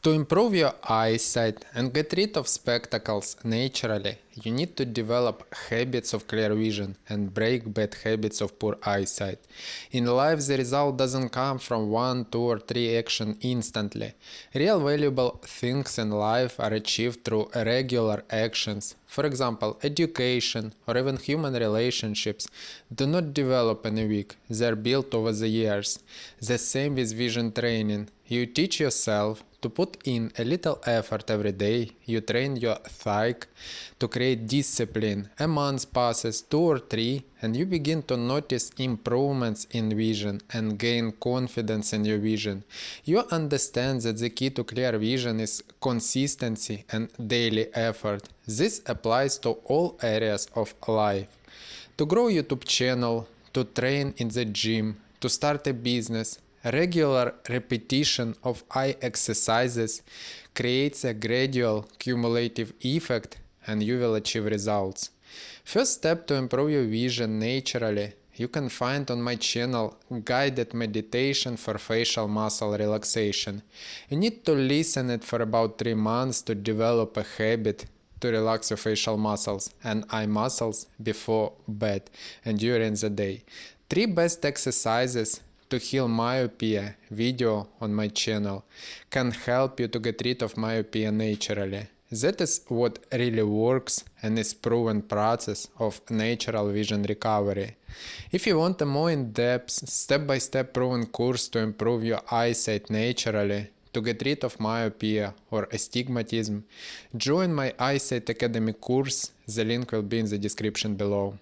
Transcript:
To improve your eyesight and get rid of spectacles naturally, you need to develop habits of clear vision and break bad habits of poor eyesight. In life, the result doesn't come from 1, 2 or 3 actions instantly. Real valuable things in life are achieved through regular actions. For example, education or even human relationships do not develop in a week, they are built over the years. The same with vision training. You teach yourself to put in a little effort every day, you train your psyche to create discipline. A month passes, 2 or 3, and you begin to notice improvements in vision and gain confidence in your vision. You understand that the key to clear vision is consistency and daily effort. This applies to all areas of life. To grow a YouTube channel, to train in the gym, to start a business, regular repetition of eye exercises creates a gradual cumulative effect and you will achieve results. First step to improve your vision naturally, you can find on my channel guided meditation for facial muscle relaxation. You need to listen it for about 3 months to develop a habit to relax your facial muscles and eye muscles before bed and during the day. 3 best exercises to heal myopia video on my channel can help you to get rid of myopia naturally. That is what really works and is proven process of natural vision recovery. If you want a more in-depth, step-by-step proven course to improve your eyesight naturally, to get rid of myopia or astigmatism, join my Eyesight Academy course, the link will be in the description below.